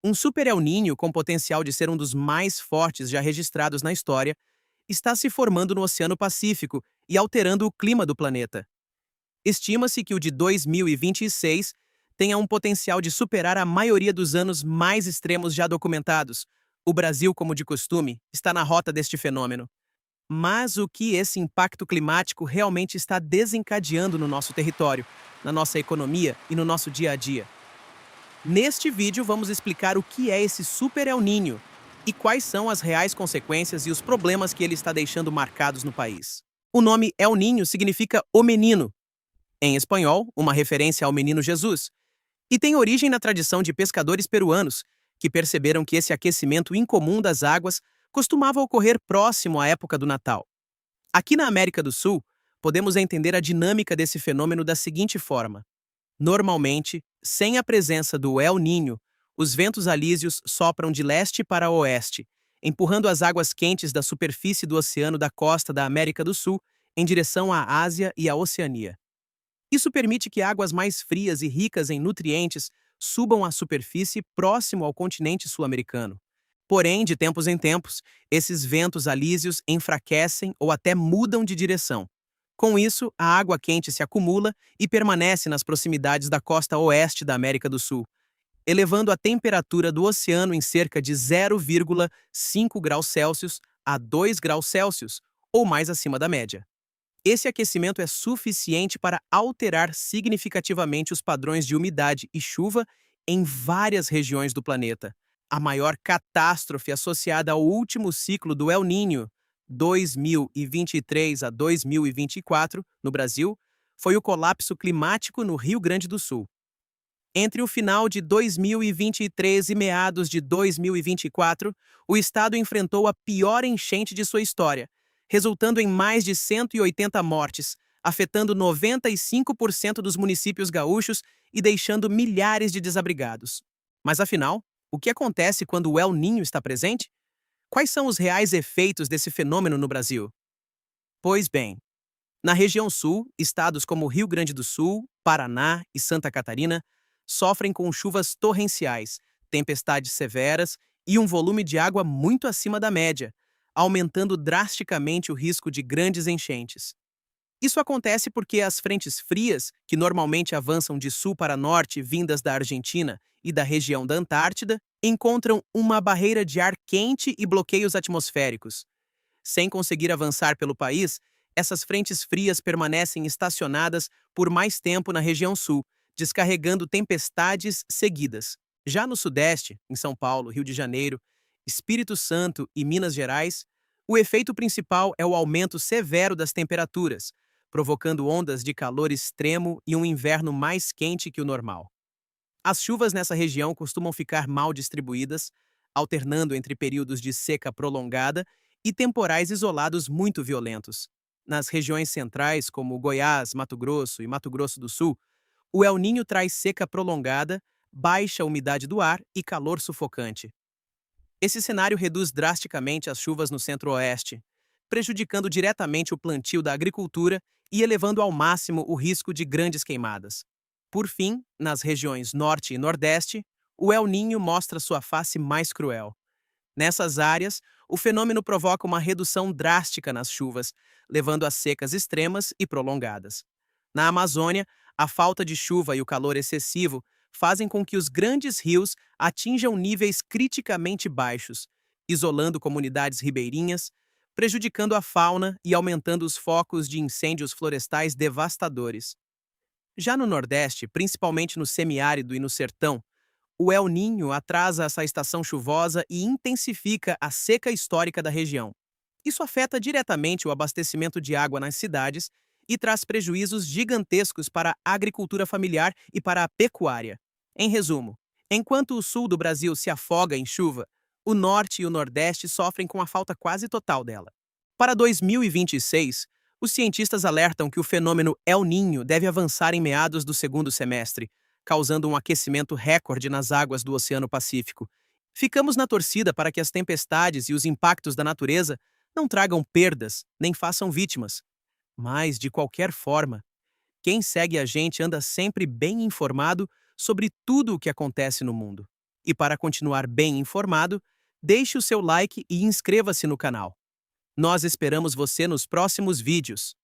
Um super El Niño com potencial de ser um dos mais fortes já registrados na história está se formando no Oceano Pacífico e alterando o clima do planeta. Estima-se que o de 2026 tenha um potencial de superar a maioria dos anos mais extremos já documentados. O Brasil, como de costume, está na rota deste fenômeno. Mas o que esse impacto climático realmente está desencadeando no nosso território, na nossa economia e no nosso dia a dia? Neste vídeo, vamos explicar o que é esse Super El Niño e quais são as reais consequências e os problemas que ele está deixando marcados no país. O nome El Niño significa o menino, em espanhol, uma referência ao menino Jesus, e tem origem na tradição de pescadores peruanos, que perceberam que esse aquecimento incomum das águas costumava ocorrer próximo à época do Natal. Aqui na América do Sul, podemos entender a dinâmica desse fenômeno da seguinte forma. Normalmente, sem a presença do El Niño, os ventos alísios sopram de leste para oeste, empurrando as águas quentes da superfície do oceano da costa da América do Sul em direção à Ásia e à Oceania. Isso permite que águas mais frias e ricas em nutrientes subam à superfície próximo ao continente sul-americano. Porém, de tempos em tempos, esses ventos alísios enfraquecem ou até mudam de direção. Com isso, a água quente se acumula e permanece nas proximidades da costa oeste da América do Sul, elevando a temperatura do oceano em cerca de 0,5 graus Celsius a 2 graus Celsius, ou mais acima da média. Esse aquecimento é suficiente para alterar significativamente os padrões de umidade e chuva em várias regiões do planeta. A maior catástrofe associada ao último ciclo do El Niño, 2023 a 2024, no Brasil, foi o colapso climático no Rio Grande do Sul. Entre o final de 2023 e meados de 2024, o estado enfrentou a pior enchente de sua história, resultando em mais de 180 mortes, afetando 95% dos municípios gaúchos e deixando milhares de desabrigados. Mas afinal, o que acontece quando o El Niño está presente? Quais são os reais efeitos desse fenômeno no Brasil? Pois bem, na região sul, estados como Rio Grande do Sul, Paraná e Santa Catarina sofrem com chuvas torrenciais, tempestades severas e um volume de água muito acima da média, aumentando drasticamente o risco de grandes enchentes. Isso acontece porque as frentes frias, que normalmente avançam de sul para norte vindas da Argentina e da região da Antártida, encontram uma barreira de ar quente e bloqueios atmosféricos. Sem conseguir avançar pelo país, essas frentes frias permanecem estacionadas por mais tempo na região sul, descarregando tempestades seguidas. Já no sudeste, em São Paulo, Rio de Janeiro, Espírito Santo e Minas Gerais, o efeito principal é o aumento severo das temperaturas, provocando ondas de calor extremo e um inverno mais quente que o normal. As chuvas nessa região costumam ficar mal distribuídas, alternando entre períodos de seca prolongada e temporais isolados muito violentos. Nas regiões centrais, como Goiás, Mato Grosso e Mato Grosso do Sul, o El Niño traz seca prolongada, baixa umidade do ar e calor sufocante. Esse cenário reduz drasticamente as chuvas no centro-oeste, prejudicando diretamente o plantio da agricultura e elevando ao máximo o risco de grandes queimadas. Por fim, nas regiões norte e nordeste, o El Niño mostra sua face mais cruel. Nessas áreas, o fenômeno provoca uma redução drástica nas chuvas, levando a secas extremas e prolongadas. Na Amazônia, a falta de chuva e o calor excessivo fazem com que os grandes rios atinjam níveis criticamente baixos, isolando comunidades ribeirinhas, prejudicando a fauna e aumentando os focos de incêndios florestais devastadores. Já no Nordeste, principalmente no semiárido e no sertão, o El Niño atrasa essa estação chuvosa e intensifica a seca histórica da região. Isso afeta diretamente o abastecimento de água nas cidades e traz prejuízos gigantescos para a agricultura familiar e para a pecuária. Em resumo, enquanto o sul do Brasil se afoga em chuva, o norte e o nordeste sofrem com a falta quase total dela. Para 2026, os cientistas alertam que o fenômeno El Niño deve avançar em meados do segundo semestre, causando um aquecimento recorde nas águas do Oceano Pacífico. Ficamos na torcida para que as tempestades e os impactos da natureza não tragam perdas nem façam vítimas. Mas, de qualquer forma, quem segue a gente anda sempre bem informado sobre tudo o que acontece no mundo. E para continuar bem informado, deixe o seu like e inscreva-se no canal. Nós esperamos você nos próximos vídeos.